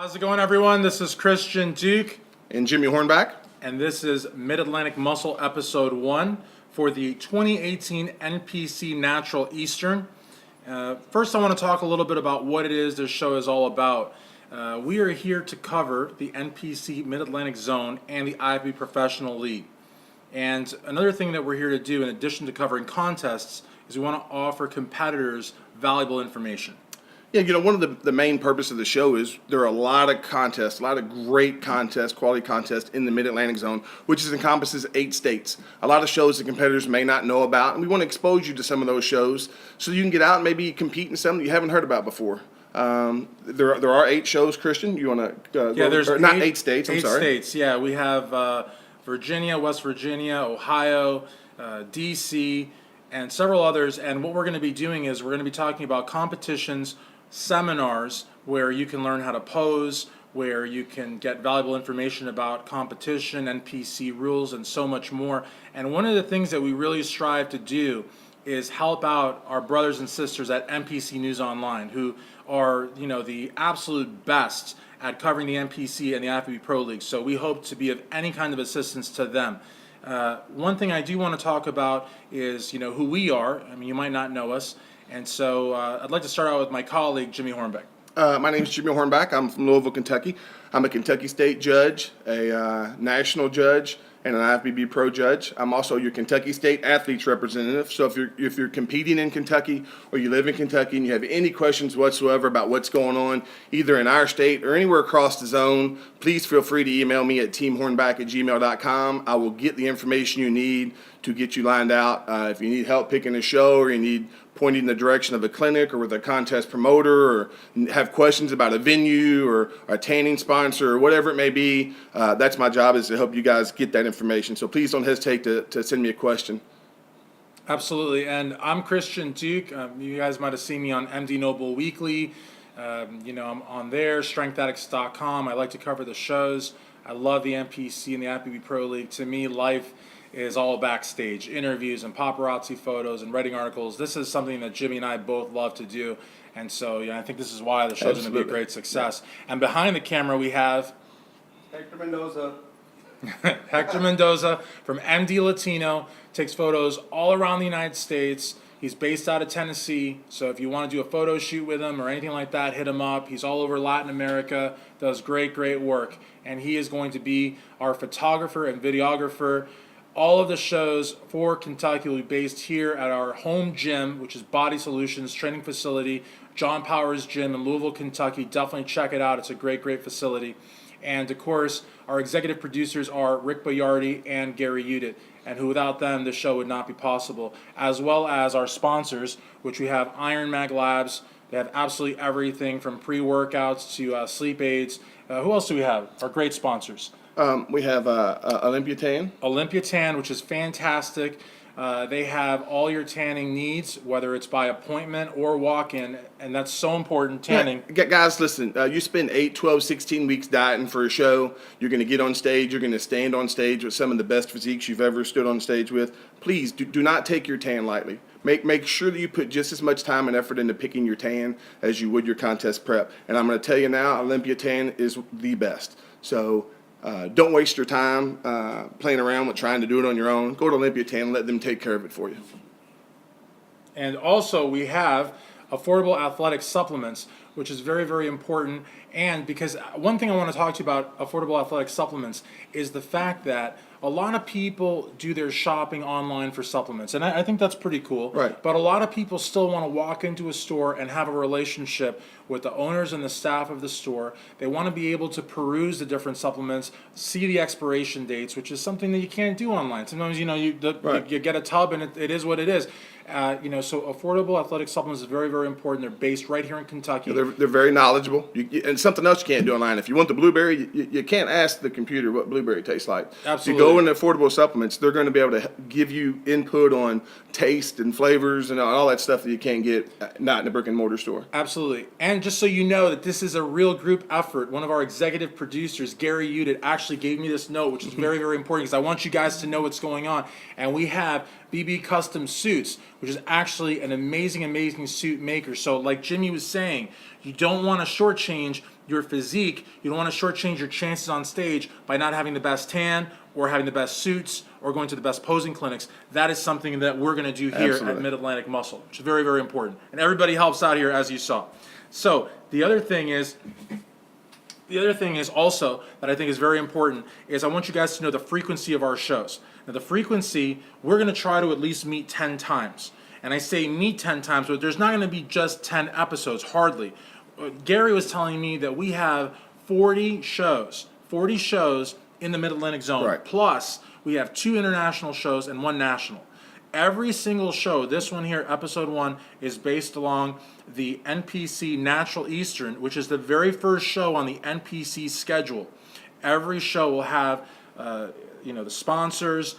How's it going, everyone? This is Christian Duke. And Jimmy Hornback. And this is Mid-Atlantic Muscle Episode 1 for the 2018 NPC Natural Eastern. First, I want to talk a little bit about what it is this show is all about. We are here to cover the NPC Mid-Atlantic Zone and the IFB Professional League. And another thing that we're here to do, in addition to covering contests, is we want to offer competitors valuable information. Yeah, one of the main purpose of the show is there are a lot of contests, a lot of great contests, quality contests in the Mid-Atlantic Zone, which encompasses 8 states. A lot of shows that competitors may not know about, and we want to expose you to some of those shows so you can get out and maybe compete in some that you haven't heard about before. There are 8 shows, Christian. You want to there's not 8 states, I'm sorry. 8 states, yeah. We have Virginia, West Virginia, Ohio, D.C., and several others. And what we're going to be doing is we're going to be talking about competitions, seminars where you can learn how to pose, where you can get valuable information about competition, NPC rules, and so much more. And one of the things that we really strive to do is help out our brothers and sisters at NPC News Online, who are, the absolute best at covering the NPC and the IFBB Pro League. So we hope to be of any kind of assistance to them. One thing I do want to talk about is, who we are. I mean, you might not know us. And so I'd like to start out with my colleague, Jimmy Hornback. My name is Jimmy Hornback. I'm from Louisville, Kentucky. I'm a Kentucky State judge, a national judge, and an IFBB Pro judge. I'm also your Kentucky State athletes representative. So if you're competing in Kentucky or you live in Kentucky and you have any questions whatsoever about what's going on, either in our state or anywhere across the zone, please feel free to email me at teamhornback@gmail.com. I will get the information you need to get you lined out. If you need help picking a show or you need pointing in the direction of a clinic or with a contest promoter or have questions about a venue or a tanning sponsor or whatever it may be, that's my job, is to help you guys get that information. So please don't hesitate to send me a question. Absolutely. And I'm Christian Duke. You guys might have seen me on MD Noble Weekly. I'm on there, strengthaddicts.com. I like to cover the shows. I love the NPC and the IFBB Pro League. To me, life is all backstage, interviews and paparazzi photos and writing articles. This is something that Jimmy and I both love to do. And so, I think this is why the show's going to be a great success. Yeah. And behind the camera, we have Hector Mendoza. Hector Mendoza from MD Latino, takes photos all around the United States. He's based out of Tennessee, so if you want to do a photo shoot with him or anything like that, hit him up. He's all over Latin America, does great work. And he is going to be our photographer and videographer. All of the shows for Kentucky will be based here at our home gym, which is Body Solutions Training Facility, John Powers Gym in Louisville, Kentucky. Definitely check it out. It's a great facility. And, of course, our executive producers are Rick Boyardi and Gary Udit, and who without them, this show would not be possible, as well as our sponsors, which we have Iron Mag Labs. They have absolutely everything from pre-workouts to sleep aids. Who else do we have? Our great sponsors. We have Olympia Tan. Olympia Tan, which is fantastic. They have all your tanning needs, whether it's by appointment or walk-in, and that's so important, tanning. Yeah, guys, listen, you spend 8, 12, 16 weeks dieting for a show. You're going to get on stage. You're going to stand on stage with some of the best physiques you've ever stood on stage with. Please, do not take your tan lightly. Make sure that you put just as much time and effort into picking your tan as you would your contest prep. And I'm going to tell you now, Olympia Tan is the best. So don't waste your time playing around with trying to do it on your own. Go to Olympia Tan and let them take care of it for you. And also we have affordable athletic supplements, which is very important. And because one thing I want to talk to you about affordable athletic supplements is the fact that a lot of people do their shopping online for supplements, and I think that's pretty cool. Right. But a lot of people still want to walk into a store and have a relationship with the owners and the staff of the store. They want to be able to peruse the different supplements, see the expiration dates, which is something that you can't do online. Sometimes you get a tub and it is what it is. So affordable athletic supplements is very important. They're based right here in Kentucky. They're very knowledgeable. And something else you can't do online. If you want the blueberry, you can't ask the computer what blueberry tastes like. Absolutely. If you go into affordable supplements, they're going to be able to give you input on taste and flavors and all that stuff that you can't get not in a brick and mortar store. Absolutely. And just so you know that this is a real group effort, one of our executive producers, Gary Udit, actually gave me this note, which is very important because I want you guys to know what's going on. And we have BB Custom Suits, which is actually an amazing suit maker. So like Jimmy was saying, you don't want to shortchange your physique. You don't want to shortchange your chances on stage by not having the best tan or having the best suits or going to the best posing clinics. That is something that we're going to do here Absolutely. at Mid-Atlantic Muscle, which is very important. And everybody helps out here, as you saw. So the other thing is also that I think is very important is I want you guys to know the frequency of our shows. Now the frequency, we're going to try to at least meet 10 times. And I say meet 10 times, but there's not going to be just 10 episodes, hardly. Gary was telling me that we have 40 shows in the Mid-Atlantic zone. Right. Plus, we have 2 international shows and 1 national. Every single show, this one here, episode 1, is based along the NPC Natural Eastern, which is the very first show on the NPC schedule. Every show will have, the sponsors.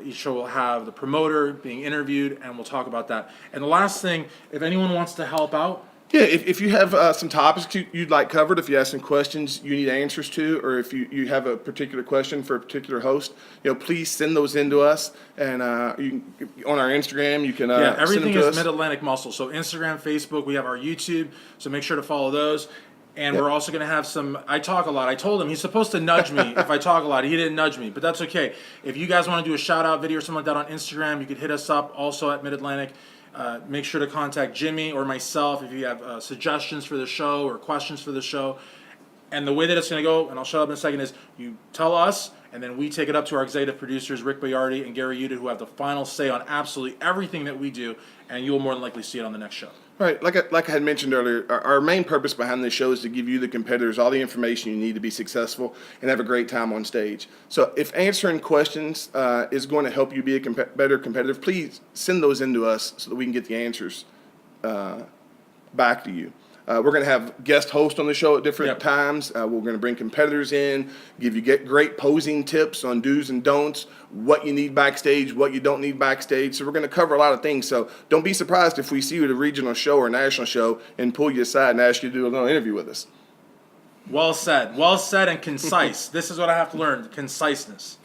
Each show will have the promoter being interviewed, and we'll talk about that. And the last thing, if anyone wants to help out, Yeah, if you have some topics you'd like covered, if you have some questions you need answers to, or if you have a particular question for a particular host, please send those in to us. And you can, on our Instagram, you can everything send them to is us. Mid-Atlantic Muscle. So Instagram, Facebook, we have our YouTube, so make sure to follow those. And we're also going to have some, I talk a lot. I told him he's supposed to nudge me if I talk a lot. He didn't nudge me, but that's okay. If you guys want to do a shout-out video or something like that on Instagram, you could hit us up also at Mid-Atlantic. Make sure to contact Jimmy or myself if you have suggestions for the show or questions for the show. And the way that it's going to go, and I'll shut up in a second, is you tell us, and then we take it up to our executive producers, Rick Bayardi and Gary Udit, who have the final say on absolutely everything that we do, and you'll more than likely see it on the next show. Right, like I had mentioned earlier, our main purpose behind this show is to give you, the competitors, all the information you need to be successful and have a great time on stage. So if answering questions is going to help you be a better competitor, please send those in to us so that we can get the answers back to you. We're going to have guest hosts on the show at different times. We're going to bring competitors in, give you great posing tips on do's and don'ts, what you need backstage, what you don't need backstage. So we're going to cover a lot of things. So don't be surprised if we see you at a regional show or a national show and pull you aside and ask you to do a little interview with us. Well said and concise. This is what I have to learn, conciseness.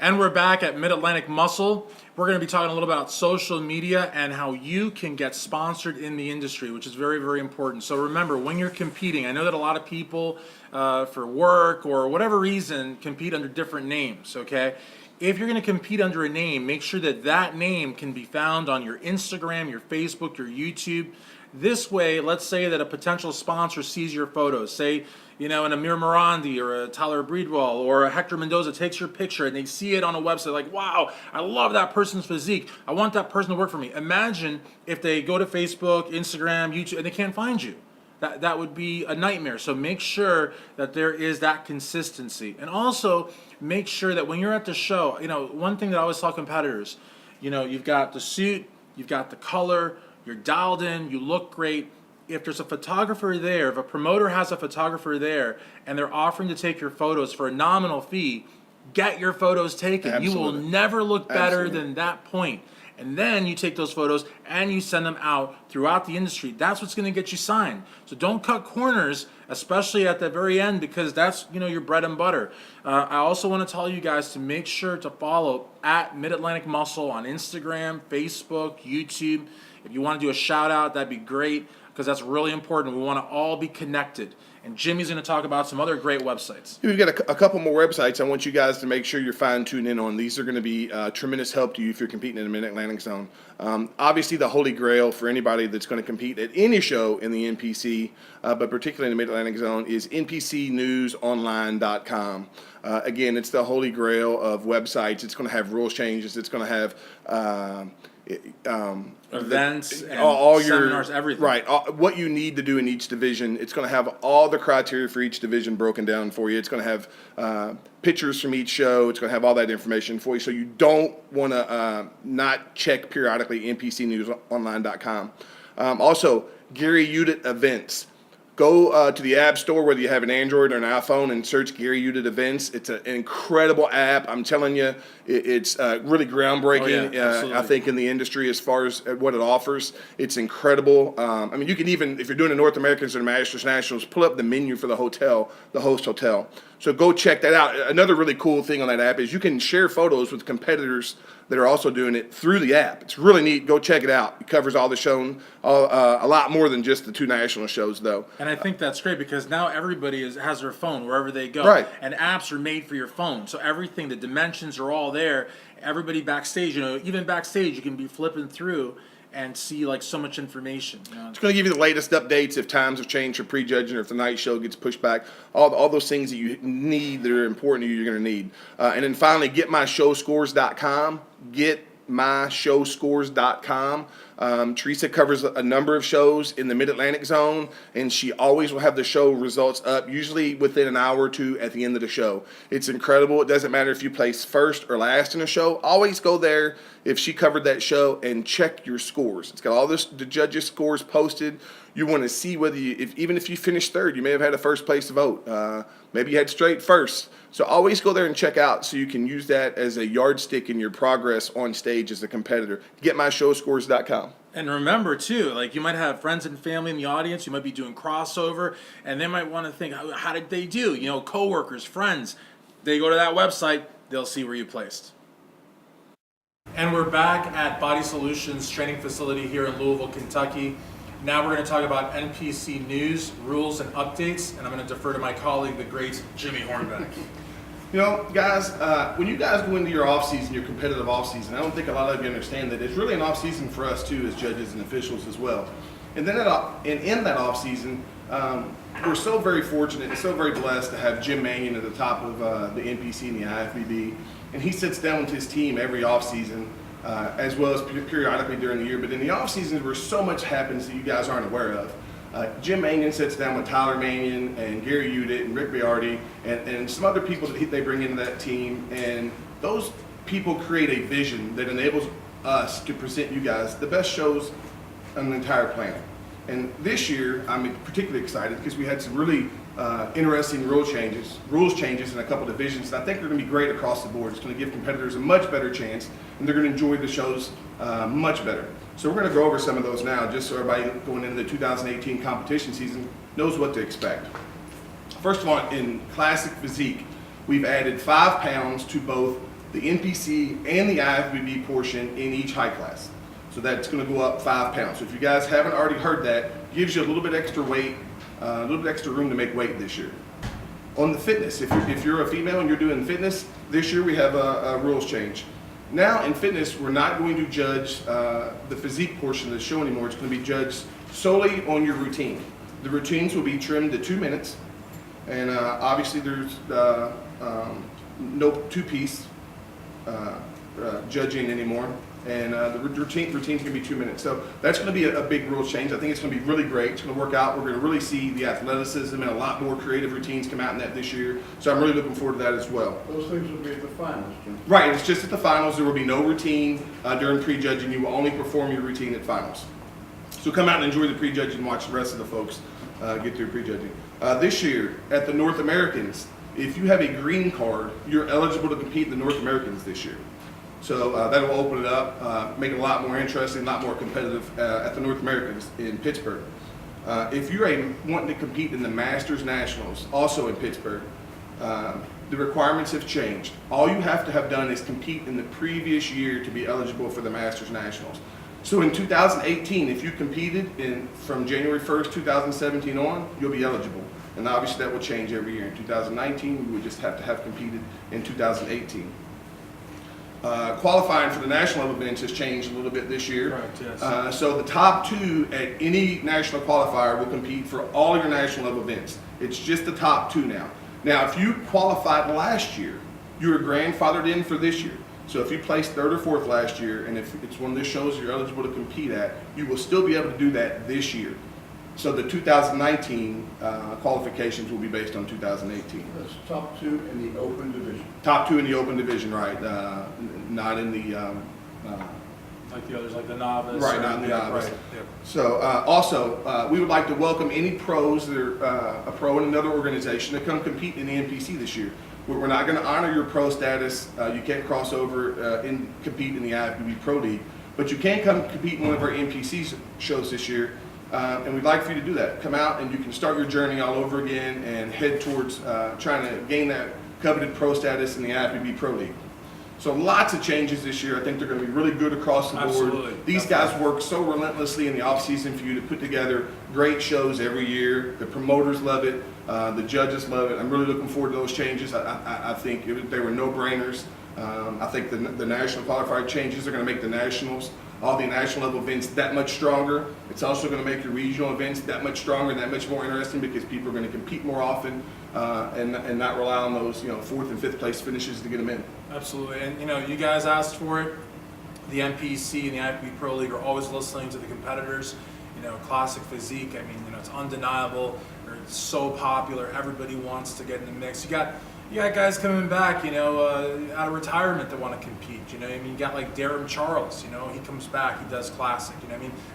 And we're back at Mid-Atlantic Muscle. We're going to be talking a little about social media and how you can get sponsored in the industry, which is very important. So remember, when you're competing, I know that a lot of people for work or whatever reason compete under different names, okay? If you're going to compete under a name, make sure that that name can be found on your Instagram, your Facebook, your YouTube. This way, let's say that a potential sponsor sees your photos, say, an Amir Morandi or a Tyler Breedwell or a Hector Mendoza takes your picture and they see it on a website like, wow, I love that person's physique. I want that person to work for me. Imagine if they go to Facebook, Instagram, YouTube, and they can't find you. That would be a nightmare. So make sure that there is that consistency. And also make sure that when you're at the show, one thing that I always tell competitors, you've got the suit, you've got the color, you're dialed in, you look great. If there's a photographer there, if a promoter has a photographer there and they're offering to take your photos for a nominal fee, get your photos taken. Absolutely. You will never look better Absolutely. than that point. And then you take those photos and you send them out throughout the industry. That's what's going to get you signed. So don't cut corners, especially at the very end, because that's your bread and butter. I also want to tell you guys to make sure to follow at Mid-Atlantic Muscle on Instagram, Facebook, YouTube. If you want to do a shout out, that'd be great, because that's really important. We want to all be connected. And Jimmy's going to talk about some other great websites. We've got a couple more websites I want you guys to make sure you're fine-tuned in on. These are going to be tremendous help to you if you're competing in the Mid-Atlantic Zone. Obviously, the holy grail for anybody that's going to compete at any show in the NPC, but particularly in the Mid-Atlantic Zone, is npcnewsonline.com. Again, it's the holy grail of websites. It's going to have rules changes. It's going to have events and all seminars, everything. Right. What you need to do in each division. It's going to have all the criteria for each division broken down for you. It's going to have pictures from each show. It's going to have all that information for you. So you don't want to not check periodically npcnewsonline.com. Also, Gary Udit events. Go to the App Store, whether you have an Android or an iPhone, and search Gary Udit Events. It's an incredible app. I'm telling you, it's really groundbreaking, I think, in the industry as far as what it offers. It's incredible. You can even, if you're doing the North Americans or the Masters Nationals, pull up the menu for the hotel, the host hotel. So go check that out. Another really cool thing on that app is you can share photos with competitors that are also doing it through the app. It's really neat. Go check it out. It covers all the shown, a lot more than just the 2 national shows, though. And I think that's great because now everybody has their phone wherever they go. Right. And apps are made for your phone. So everything, the dimensions are all there. Everybody backstage, even backstage, you can be flipping through and see like so much information. It's going to give you the latest updates if times have changed for prejudging or if the night show gets pushed back. All those things that you need that are important to you, you're going to need. And then finally, getmyshowscores.com. Getmyshowscores.com. Teresa covers a number of shows in the Mid-Atlantic zone, and she always will have the show results up, usually within an hour or two at the end of the show. It's incredible. It doesn't matter if you place first or last in a show. Always go there if she covered that show and check your scores. It's got all the judges' scores posted. You want to see whether even if you finished third, you may have had a first place vote. Maybe you had straight first. So always go there and check out so you can use that as a yardstick in your progress on stage as a competitor. GetMyShowScores.com. And remember too, like you might have friends and family in the audience, you might be doing crossover, and they might want to think, how did they do? Coworkers, friends. They go to that website, they'll see where you placed. And we're back at Body Solutions Training Facility here in Louisville, Kentucky. Now we're going to talk about NPC news, rules, and updates, and I'm going to defer to my colleague, the great Jimmy Hornbeck. Guys, when you guys go into your off-season, your competitive off-season, I don't think a lot of you understand that it's really an off-season for us too as judges and officials as well. And then in that off-season, we're so very fortunate and so very blessed to have Jim Mannion at the top of the NPC and the IFBB. And he sits down with his team every off-season, as well as periodically during the year. But in the off-seasons where so much happens that you guys aren't aware of, Jim Mannion sits down with Tyler Mannion and Gary Udit and Rick Biardi and some other people that they bring into that team. And those people create a vision that enables us to present you guys the best shows on the entire planet. And this year, I'm particularly excited because we had some really interesting rule changes in a couple divisions that I think are going to be great across the board. It's going to give competitors a much better chance, and they're going to enjoy the shows much better. So we're going to go over some of those now, just so everybody going into the 2018 competition season knows what to expect. First of all, in Classic Physique, we've added 5 pounds to both the NPC and the IFBB portion in each high class. So that's going to go up 5 pounds. So if you guys haven't already heard that, gives you a little bit extra weight, a little bit extra room to make weight this year. On the fitness, if you're a female and you're doing fitness, this year we have a rules change. Now in fitness, we're not going to judge the physique portion of the show anymore. It's going to be judged solely on your routine. The routines will be trimmed to 2 minutes, and obviously there's no two-piece judging anymore. And the routine's going to be 2 minutes. So that's going to be a big rule change. I think it's going to be really great. It's going to work out. We're going to really see the athleticism and a lot more creative routines come out in that this year. So I'm really looking forward to that as well. Those things will be at the finals, Jim. Right. It's just at the finals. There will be no routine during prejudging. You will only perform your routine at finals. So come out and enjoy the prejudging and watch the rest of the folks get through prejudging. This year at the North Americans, if you have a green card, you're eligible to compete in the North Americans this year. So that will open it up, make it a lot more interesting, a lot more competitive at the North Americans in Pittsburgh. If you're wanting to compete in the Masters Nationals, also in Pittsburgh, the requirements have changed. All you have to have done is compete in the previous year to be eligible for the Masters Nationals. So in 2018, if you competed from January 1st, 2017 on, you'll be eligible. And obviously that will change every year. In 2019, we would just have to have competed in 2018. Qualifying for the national level events has changed a little bit this year. Right, yes. So the top 2 at any national qualifier will compete for all of your national level events. It's just the top 2 now. Now, if you qualified last year, you were grandfathered in for this year. So if you placed 3rd or 4th last year, and if it's one of the shows you're eligible to compete at, you will still be able to do that this year. So the 2019 qualifications will be based on 2018. That's top 2 in the open division. Top 2 in the open division, right? Not in the Like the others, like the novice. right, not in the novice. Right. Yeah. So also, we would like to welcome any pros that are a pro in another organization to come compete in the NPC this year. We're not going to honor your pro status. You can't cross over and compete in the IFBB Pro League, but you can come compete in one of our NPC shows this year. And we'd like for you to do that. Come out and you can start your journey all over again and head towards trying to gain that coveted pro status in the IFBB Pro League. So lots of changes this year. I think they're going to be really good across the board. Absolutely. These guys work so relentlessly in the off season for you to put together great shows every year. The promoters love it. The judges love it. I'm really looking forward to those changes. I think they were no-brainers. I think the national qualifier changes are going to make the nationals, all the national level events, that much stronger. It's also going to make your regional events that much stronger and that much more interesting because people are going to compete more often and not rely on those fourth and fifth place finishes to get them in. Absolutely, and you guys asked for it. The NPC and the IFBB Pro League are always listening to the competitors. Classic physique. I mean, it's undeniable. It's so popular. Everybody wants to get in the mix. You got guys coming back, out of retirement that want to compete. You got like Darren Charles. He comes back. He does classic.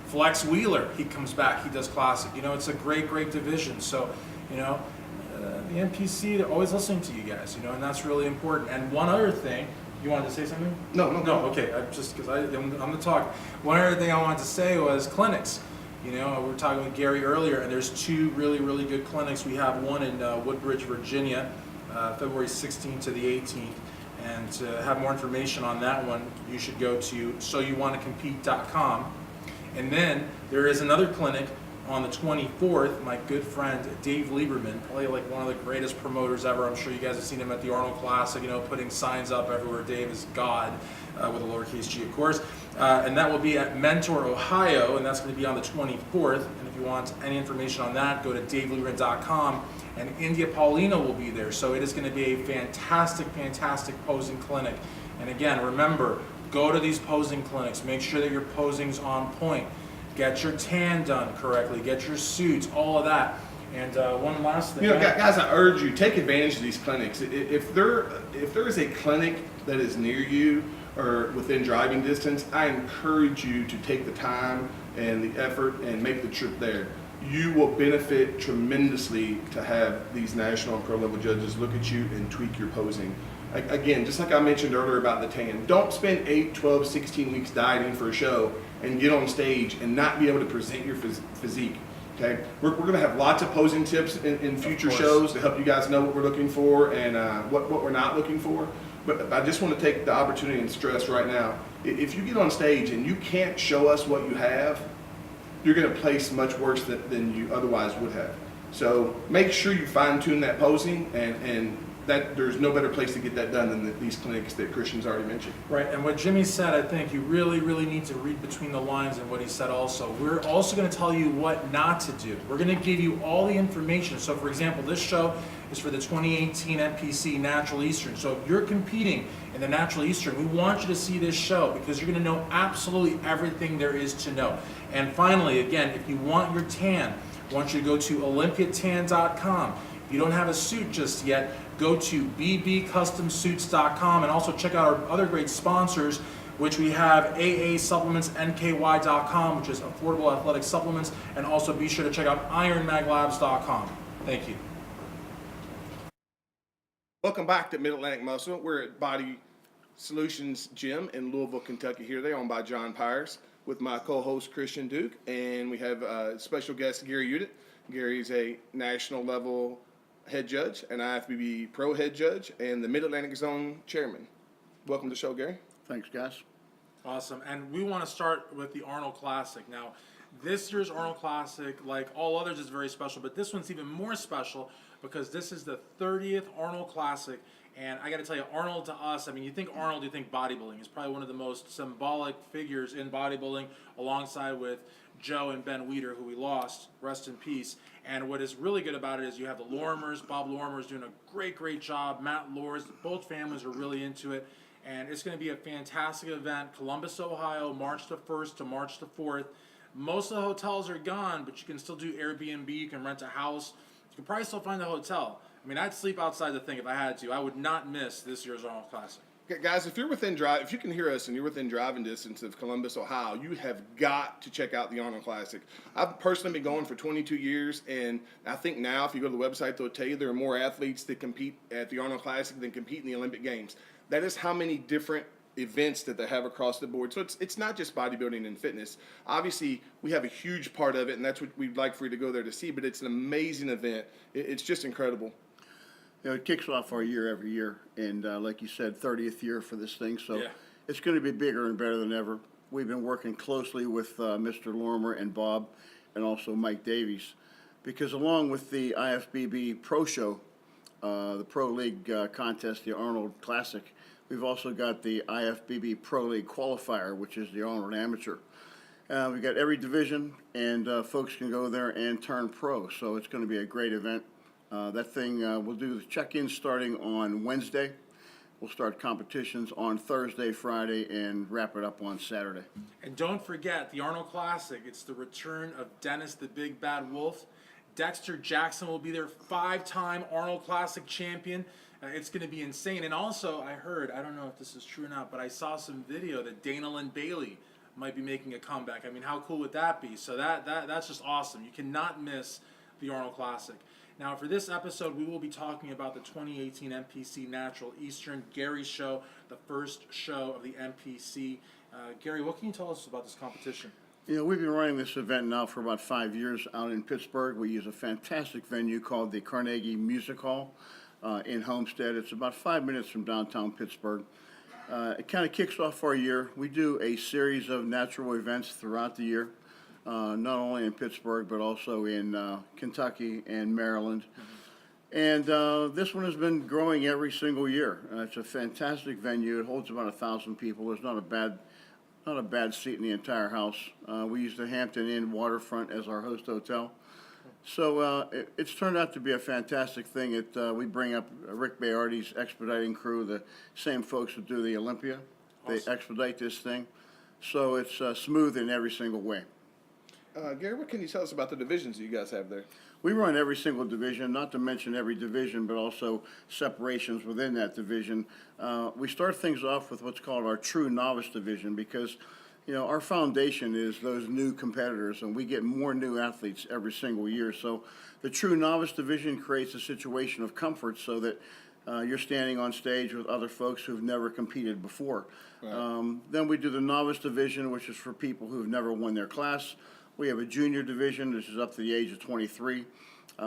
Flex Wheeler. He comes back. He does classic. It's a great division. So, the NPC, they're always listening to you guys, and that's really important. And one other thing, you wanted to say something? No. Okay, because I'm the talk. One other thing I wanted to say was clinics. We were talking with Gary earlier, and there's two really good clinics. We have one in Woodbridge, Virginia, February 16th to the 18th. And to have more information on that one, you should go to soyouwannacompete.com. And then there is another clinic on the 24th, my good friend Dave Lieberman, probably like one of the greatest promoters ever. I'm sure you guys have seen him at the Arnold Classic, putting signs up everywhere. Dave is God, with a lowercase g, of course. And that will be at Mentor, Ohio, and that's going to be on the 24th. And if you want any information on that, go to davelieberman.com. And India Paulino will be there. So it is going to be a fantastic posing clinic. And again, remember, go to these posing clinics. Make sure that your posing's on point. Get your tan done correctly. Get your suits, all of that. And one last thing. Guys, I urge you, take advantage of these clinics. If there is a clinic that is near you or within driving distance, I encourage you to take the time and the effort and make the trip there. You will benefit tremendously to have these national and pro level judges look at you and tweak your posing. Again, just like I mentioned earlier about the tan, don't spend 8, 12, 16 weeks dieting for a show and get on stage and not be able to present your physique. Okay, we're going to have lots of posing tips in future shows to help you guys know what we're looking for and what we're not looking for. But I just want to take the opportunity and stress right now, if you get on stage and you can't show us what you have, you're going to place much worse than you otherwise would have. So make sure you fine tune that posing and that there's no better place to get that done than these clinics that Christian's already mentioned. Right, and what Jimmy said, I think you really need to read between the lines in what he said also. We're also going to tell you what not to do. We're going to give you all the information. So for example, this show is for the 2018 NPC Natural Eastern. So if you're competing in the Natural Eastern, we want you to see this show because you're going to know absolutely everything there is to know. And finally, again, if you want your tan, I want you to go to olympiatan.com. If you don't have a suit just yet, go to bbcustomsuits.com and also check out our other great sponsors, which we have AA Supplements, NKY.com, which is affordable athletic supplements, and also be sure to check out IronMagLabs.com. Thank you. Welcome back to Mid-Atlantic Muscle. We're at Body Solutions Gym in Louisville, Kentucky here. They're owned by John Pyers with my co-host Christian Duke, and we have special guest Gary Udit. Gary's a national level head judge, an IFBB pro head judge, and the Mid-Atlantic Zone chairman. Welcome to the show, Gary. Thanks, guys. Awesome. And we want to start with the Arnold Classic. Now, this year's Arnold Classic, like all others, is very special, but this one's even more special because this is the 30th Arnold Classic. And I got to tell you, Arnold to us, I mean, you think Arnold, you think bodybuilding. He's probably one of the most symbolic figures in bodybuilding, alongside with Joe and Ben Weider, who we lost, rest in peace. And what is really good about it is you have the Lormers. Bob Lormer is doing a great job. Matt Lors, both families are really into it. And it's going to be a fantastic event. Columbus, Ohio, March the 1st to March the 4th. Most of the hotels are gone, but you can still do Airbnb. You can rent a house. You can probably still find a hotel. I mean, I'd sleep outside the thing if I had to. I would not miss this year's Arnold Classic. Guys, if you can hear us and you're within driving distance of Columbus, Ohio, you have got to check out the Arnold Classic. I've personally been going for 22 years, and I think now if you go to the website, they'll tell you there are more athletes that compete at the Arnold Classic than compete in the Olympic Games. That is how many different events that they have across the board. So it's not just bodybuilding and fitness. Obviously, we have a huge part of it, and that's what we'd like for you to go there to see, but it's an amazing event. It's just incredible. it kicks off our year every year, and like you said, 30th year for this thing, so Yeah. it's going to be bigger and better than ever. We've been working closely with Mr. Lorimer and Bob, and also Mike Davies, because along with the IFBB Pro Show, the Pro League contest, the Arnold Classic, we've also got the IFBB Pro League Qualifier, which is the Arnold Amateur. We've got every division, and folks can go there and turn pro, so it's going to be a great event. That thing, we'll do the check-in starting on Wednesday. We'll start competitions on Thursday, Friday, and wrap it up on Saturday. And don't forget the Arnold Classic. It's the return of Dennis the Big Bad Wolf. Dexter Jackson will be there, 5-time Arnold Classic champion. It's going to be insane. And also, I heard, I don't know if this is true or not, but I saw some video that Dana Lynn Bailey might be making a comeback. I mean, how cool would that be? So that's just awesome. You cannot miss the Arnold Classic. Now, for this episode, we will be talking about the 2018 NPC Natural Eastern Gary Show, the first show of the NPC. Gary, what can you tell us about this competition? We've been running this event now for about 5 years out in Pittsburgh. We use a fantastic venue called the Carnegie Music Hall in Homestead. It's about 5 minutes from downtown Pittsburgh. It kind of kicks off our year. We do a series of natural events throughout the year. Not only in Pittsburgh, but also in Kentucky and Maryland. And this one has been growing every single year. It's a fantastic venue. It holds about 1,000 people. There's not a bad seat in the entire house. We use the Hampton Inn waterfront as our host hotel. So it's turned out to be a fantastic thing. We bring up Rick Bayardi's expediting crew, the same folks that do the Olympia. They expedite this thing. So it's smooth in every single way. Gary, what can you tell us about the divisions you guys have there? We run every single division, not to mention every division, but also separations within that division. We start things off with what's called our true novice division because, our foundation is those new competitors, and we get more new athletes every single year. So the true novice division creates a situation of comfort so that you're standing on stage with other folks who've never competed before. Right. Then we do the novice division, which is for people who've never won their class. We have a junior division, which is up to the age of 23.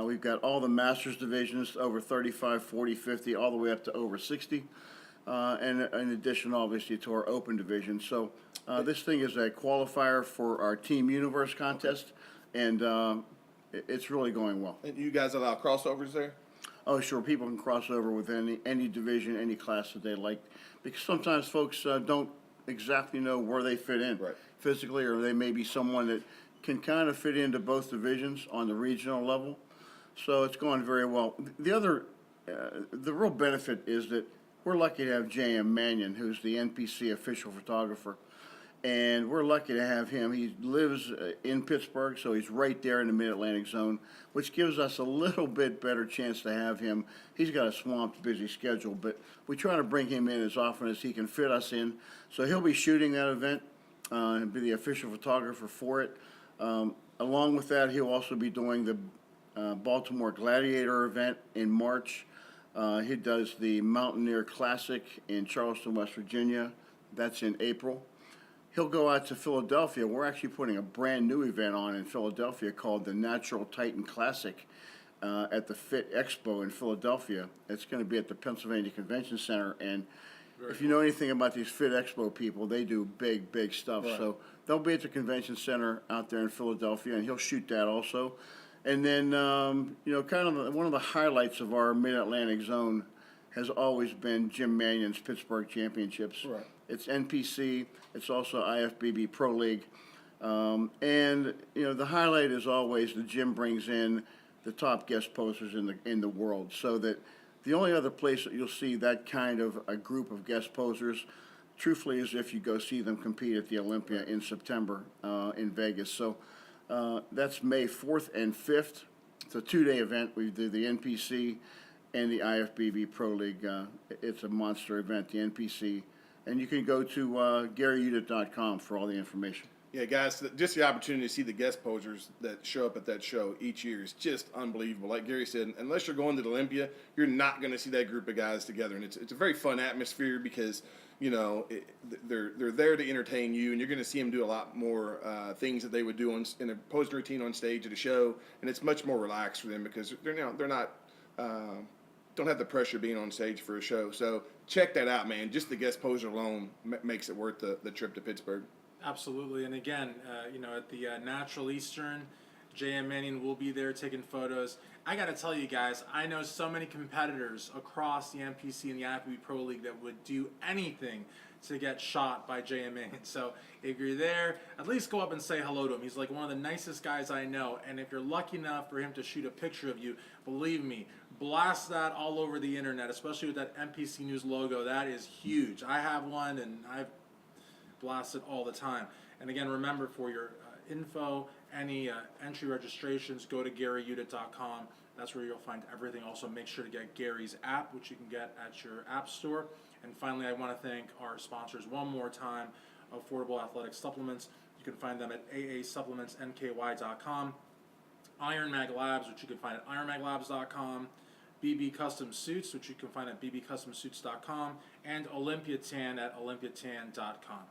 We've got all the masters divisions, over 35, 40, 50, all the way up to over 60. And in addition, obviously, to our open division. So this thing is a qualifier for our Team Universe contest, and it's really going well. And you guys allow crossovers there? Oh, sure. People can cross over with any division, any class that they like, because sometimes folks don't exactly know where they fit in physically, or they may be someone that can kind of fit into both divisions on the regional level. So it's going very well. The real benefit is that we're lucky to have J.M. Mannion, who's the NPC official photographer. And we're lucky to have him. He lives in Pittsburgh, so he's right there in the Mid-Atlantic zone, which gives us a little bit better chance to have him. He's got a swamped, busy schedule, but we try to bring him in as often as he can fit us in. So he'll be shooting that event and be the official photographer for it. Along with that, he'll also be doing the Baltimore Gladiator event in March. He does the Mountaineer Classic in Charleston, West Virginia. That's in April. He'll go out to Philadelphia. We're actually putting a brand new event on in Philadelphia called the Natural Titan Classic at the Fit Expo in Philadelphia. It's going to be at the Pennsylvania Convention Center. And if you know anything about these Fit Expo people, they do big, big stuff. Right. So they'll be at the Convention Center out there in Philadelphia, and he'll shoot that also. And then, kind of one of the highlights of our Mid-Atlantic zone has always been Jim Mannion's Pittsburgh Championships. Right. It's NPC. It's also IFBB Pro League. And, the highlight is always that Jim brings in the top guest posters in the world, so that the only other place that you'll see that kind of a group of guest posers, truthfully, is if you go see them compete at the Olympia in September in Vegas. So that's May 4th and 5th. It's a 2-day event. We do the NPC and the IFBB Pro League. It's a monster event, the NPC. And you can go to GaryUdit.com for all the information. Yeah, guys, just the opportunity to see the guest posers that show up at that show each year is just unbelievable. Like Gary said, unless you're going to the Olympia, you're not going to see that group of guys together. And it's a very fun atmosphere because, they're there to entertain you, and you're going to see them do a lot more things that they would do in a poster routine on stage at a show. And it's much more relaxed for them because they're not don't have the pressure of being on stage for a show. So check that out, man. Just the guest poser alone makes it worth the trip to Pittsburgh. Absolutely, and again, at the Natural Eastern, J.M. Manning will be there taking photos. I got to tell you guys, I know so many competitors across the NPC and the IFBB Pro League that would do anything to get shot by J.M. Manning. So if you're there, at least go up and say hello to him. He's like one of the nicest guys I know, and if you're lucky enough for him to shoot a picture of you, believe me, blast that all over the internet, especially with that NPC News logo. That is huge. I have one, and I've blasted all the time. And again, remember, for your info, any entry registrations, go to GaryUdit.com. That's where you'll find everything. Also, make sure to get Gary's app, which you can get at your app store. And finally, I want to thank our sponsors one more time, Affordable Athletic Supplements. You can find them at aasupplementsnky.com. Iron Mag Labs, which you can find at ironmaglabs.com. BB Custom Suits, which you can find at bbcustomsuits.com. And Olympia Tan at olympiatan.com.